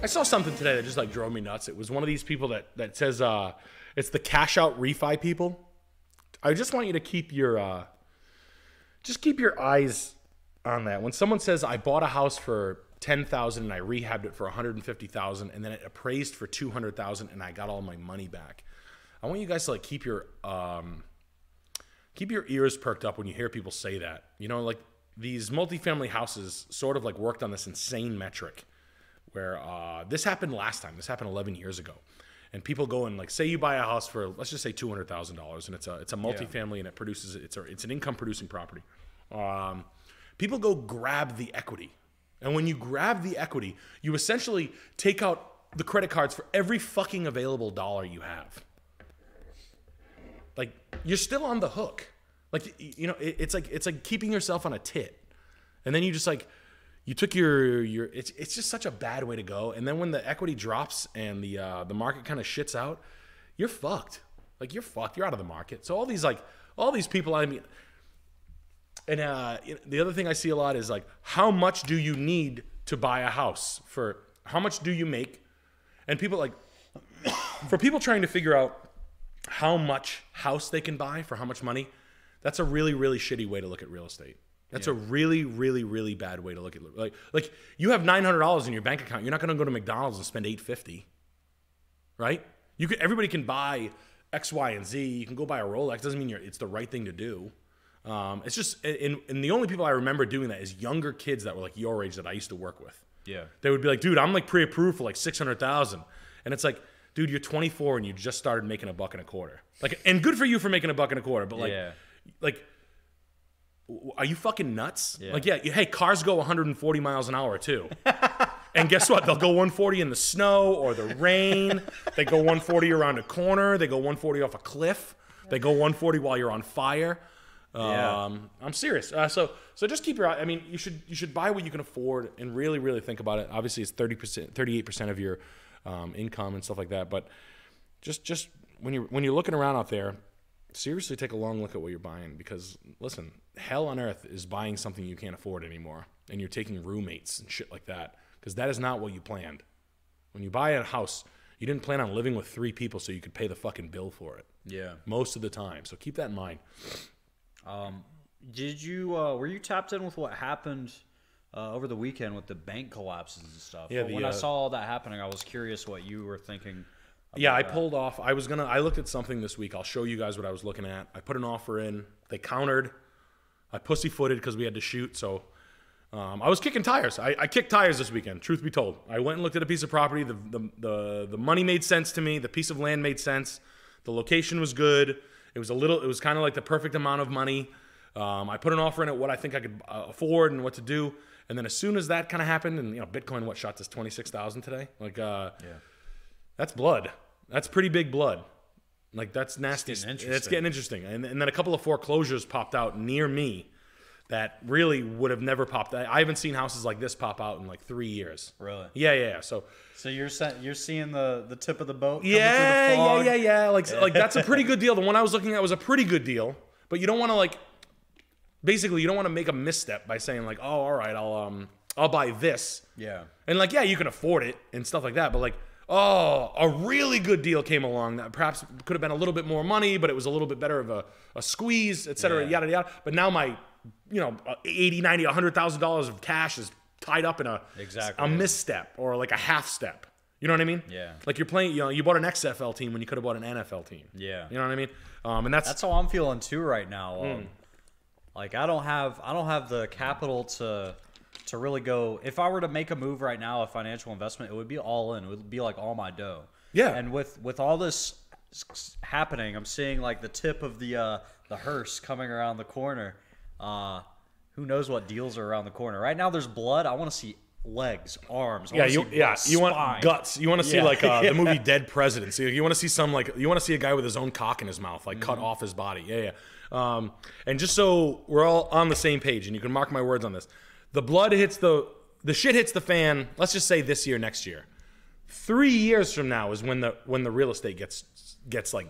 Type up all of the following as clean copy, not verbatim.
I saw something today that just like drove me nuts. It was one of these people that says it's the cash out refi people. I just want you to keep your eyes on that. When someone says I bought a house for $10,000 and I rehabbed it for $150,000 and then it appraised for $200,000 and I got all my money back. I want you guys to like keep your ears perked up when you hear people say that. You know, like these multifamily houses sort of like worked on this insane metric where this happened last time. This happened 11 years ago. And people go and like say you buy a house for, let's just say $200,000 and it's a multifamily and it produces it's an income producing property. People go grab the equity. And when you grab the equity, you essentially take out the credit cards for every fucking available dollar you have. Like you're still on the hook. Like, you know, it's like keeping yourself on a tit. And then you just like, you took your it's just such a bad way to go. And then when the equity drops and the market kind of shits out, you're fucked. Like you're fucked. You're out of the market. So all these people, I mean, and the other thing I see a lot is like, how much do you need to buy a house? For how much do you make? And people like, for people trying to figure out how much house they can buy for how much money, that's a really, really shitty way to look at real estate. That's a really, really, really bad way to look at it. Like you have $900 in your bank account. You're not going to go to McDonald's and spend $850, right? Everybody can buy X, Y, and Z. You can go buy a Rolex. Doesn't mean it's the right thing to do. It's just, and the only people I remember doing that is younger kids that were like your age that I used to work with. Yeah, they would be like, dude, I'm like pre-approved for like $600,000, and it's like, dude, you're 24 and you just started making $1.25. Like, and good for you for making $1.25, but like. Are you fucking nuts? Yeah. Like, hey, cars go 140 miles an hour too. And guess what? They'll go 140 in the snow or the rain. They go 140 around a corner. They go 140 off a cliff. They go 140 while you're on fire. I'm serious. So just keep your eye. I mean, you should buy what you can afford and really, really think about it. Obviously, it's 38% of your income and stuff like that. But just when you're looking around out there, seriously take a long look at what you're buying, because listen, hell on earth is buying something you can't afford anymore, and you're taking roommates and shit like that, because that is not what you planned. When you buy a house, you didn't plan on living with 3 people so you could pay the fucking bill for it. Yeah. Most of the time. So keep that in mind. Did you were you tapped in with what happened over the weekend with the bank collapses and stuff? Yeah. When I saw all that happening, I was curious what you were thinking. Yeah, I pulled off. I looked at something this week. I'll show you guys what I was looking at. I put an offer in. They countered. I pussyfooted because we had to shoot. So I was kicking tires. I kicked tires this weekend, truth be told. I went and looked at a piece of property. The money made sense to me. The piece of land made sense. The location was good. It was kind of like the perfect amount of money. I put an offer in at what I think I could afford and what to do. And then as soon as that kind of happened, and Bitcoin, shot to 26,000 today? Like, that's blood. That's pretty big blood. Like, that's nasty. It's getting interesting. And then a couple of foreclosures popped out near me that really would have never popped out. I haven't seen houses like this pop out in like 3 years. Really? Yeah. So you're seeing the tip of the boat? Yeah. Like that's a pretty good deal. The one I was looking at was a pretty good deal, but you don't want to basically you don't want to make a misstep by saying like, oh, all right, I'll buy this. Yeah. And like, yeah, you can afford it and stuff like that, but like, oh, a really good deal came along that perhaps could have been a little bit more money, but it was a little bit better of a squeeze, et cetera, yada, yada. But now my, $80, $90, $100,000 of cash is tied up in a misstep or like a half step. You know what I mean? Yeah. Like you're playing, you bought an XFL team when you could have bought an NFL team. Yeah. You know what I mean? And that's how I'm feeling too right now. Like I don't have the capital to really go. If I were to make a move right now, a financial investment, it would be all in. It would be like all my dough. Yeah. And with all this happening, I'm seeing like the tip of the hearse coming around the corner. Who knows what deals are around the corner? Right now, there's blood. I want to see legs, arms. You want guts. You want to see like the movie Dead Presidents. You want to see you want to see a guy with his own cock in his mouth, like cut off his body. Yeah. And just so we're all on the same page, and you can mark my words on this. The blood hits the shit hits the fan. Let's just say this year, next year. 3 years from now is when the real estate gets like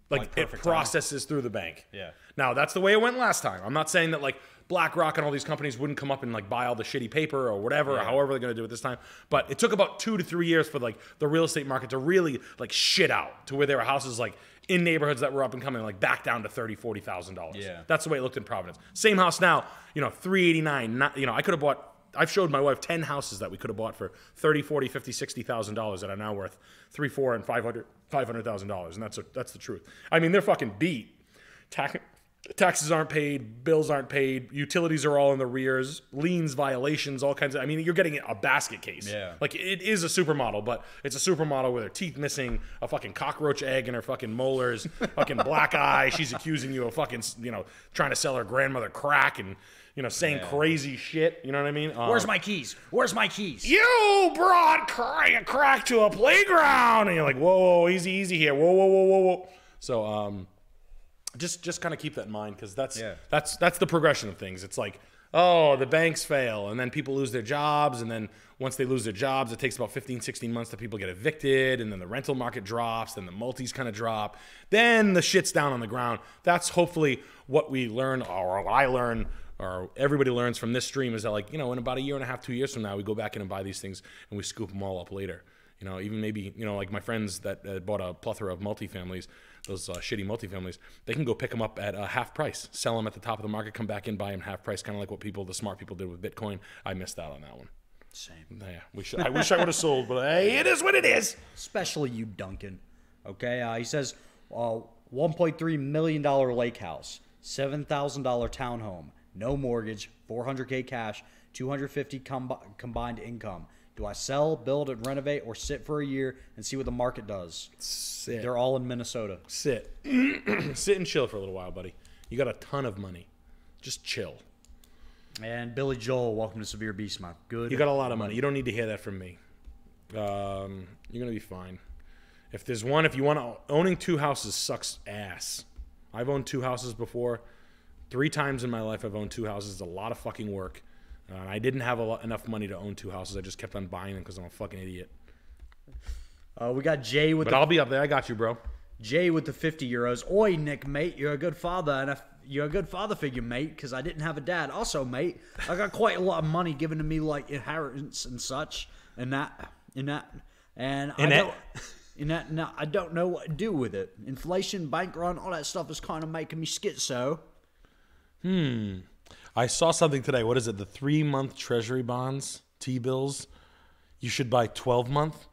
Like it perfect processes through the bank. Yeah. Now that's the way it went last time. I'm not saying that like BlackRock and all these companies wouldn't come up and like buy all the shitty paper or whatever, or however they're going to do it this time. But it took about 2 to 3 years for like the real estate market to really like shit out to where there were houses like in neighborhoods that were up and coming like back down to $30,000-$40,000. Yeah. That's the way it looked in Providence. Same house now, you know, 389. Not, you know, I could have bought. I've showed my wife 10 houses that we could have bought for $30, $40, $50, $60,000 that are now worth $300,000, $400,000, and $500,000, and that's the truth. I mean, they're fucking beat. Taxes aren't paid, bills aren't paid, utilities are all in the rears, liens, violations, all kinds of. I mean, you're getting a basket case. Yeah. Like it is a supermodel, but it's a supermodel with her teeth missing, a fucking cockroach egg in her fucking molars, fucking black eye. She's accusing you of fucking, you know, trying to sell her grandmother crack and, you know, saying crazy shit. You know what I mean? Where's my keys? Where's my keys? You brought crack to a playground, and you're like, whoa, easy here, whoa. So, just kind of keep that in mind, because that's the progression of things. It's like, oh, the banks fail, and then people lose their jobs, and then once they lose their jobs, it takes about 15, 16 months till people get evicted, and then the rental market drops, then the multis kind of drop, then the shit's down on the ground. That's hopefully what we learn, or what I learn, or everybody learns from this stream, is that, like, you know, in about a year and a half, 2 years from now, we go back in and buy these things, and we scoop them all up later. You know, even maybe, you know, like my friends that bought a plethora of multifamilies, those shitty multifamilies, they can go pick them up at half price, sell them at the top of the market, come back in, buy them half price, kind of like what the smart people did with Bitcoin. I missed out on that one. Same. Yeah, I wish I would have sold, but hey, it is what it is. Especially you, Duncan. Okay, he says $1.3 million lake house, $7,000 townhome, no mortgage, $400K cash, $250 combined income. Do I sell, build, and renovate, or sit for a year and see what the market does? Sit. They're all in Minnesota. Sit. Sit and chill for a little while, buddy. You got a ton of money. Just chill. And Billy Joel, welcome to Severe Beast, my good. You got a lot of money. You don't need to hear that from me. You're going to be fine. If there's one, if you want to, owning 2 houses sucks ass. I've owned 2 houses before. 3 times in my life I've owned 2 houses. It's a lot of fucking work. And I didn't have enough money to own 2 houses. I just kept on buying them because I'm a fucking idiot. We got Jay with I'll be up there. I got you, bro. Jay with the 50 euros. Oi, Nick, mate, you're a good father, and you're a good father figure, mate, because I didn't have a dad. Also, mate, I got quite a lot of money given to me, like inheritance and such, and I don't know what to do with it. Inflation, bank run, all that stuff is kind of making me schizo. I saw something today. What is it? The 3-month treasury bonds, T-bills. You should buy 12-month,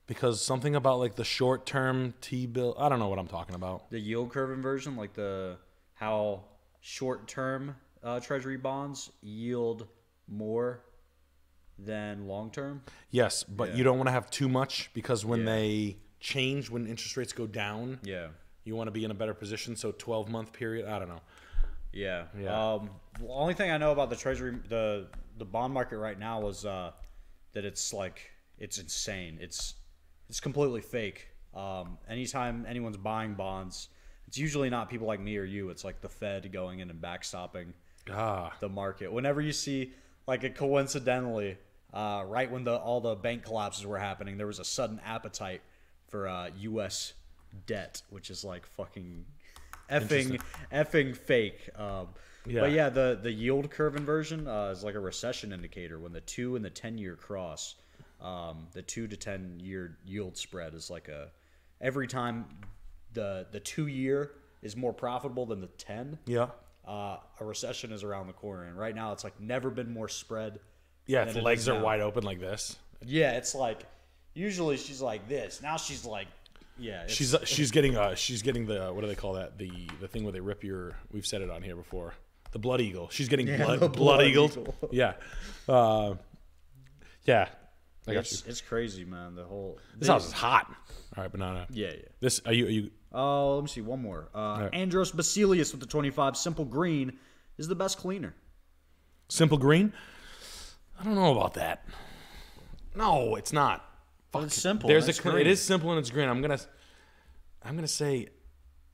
because something about like the short-term T-bill. I don't know what I'm talking about. The yield curve inversion, like how short-term treasury bonds yield more than long-term. Yes, but you don't want to have too much, because when they change, when interest rates go down, you want to be in a better position. So 12-month period. I don't know. Yeah. The only thing I know about the treasury, the bond market right now is that it's like, it's insane. It's completely fake. Anytime anyone's buying bonds, it's usually not people like me or you. It's like the Fed going in and backstopping the market. Whenever you see, like, coincidentally, right when all the bank collapses were happening, there was a sudden appetite for U.S. debt, which is like fucking effing fake. But yeah, the yield curve inversion is like a recession indicator. When the 2 and the 10-year cross, the 2 to 10-year yield spread is like every time the 2-year is more profitable than the 10. Yeah. A recession is around the corner, and right now it's like never been more spread. Yeah, its legs are wide open like this. Yeah, it's like usually she's like this. Now she's like. Yeah, she's getting the, what do they call that, the thing where they rip your, we've said it on here before, the blood eagle. She's getting blood eagled. Yeah. Yeah. It's crazy, man. This house is hot. All right, banana. Yeah. This are you let me see one more. Andros Basilius with the 25. Simple Green is the best cleaner. Simple Green? I don't know about that. No, it's not. But it's simple. It is simple and it's green. I'm gonna say,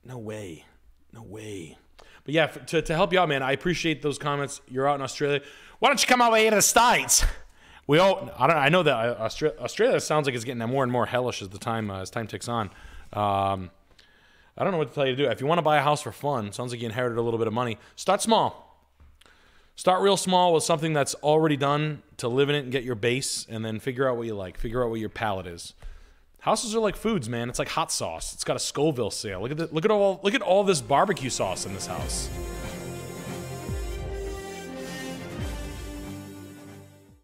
no way. But yeah, to help you out, man, I appreciate those comments. You're out in Australia. Why don't you come over here to the States? I know that Australia sounds like it's getting more and more hellish as time ticks on. I don't know what to tell you to do. If you want to buy a house for fun, sounds like you inherited a little bit of money. Start small. Start real small with something that's already done to live in it and get your base, and then figure out what you like. Figure out what your palate is. Houses are like foods, man. It's like hot sauce. It's got a Scoville scale. Look at all this barbecue sauce in this house.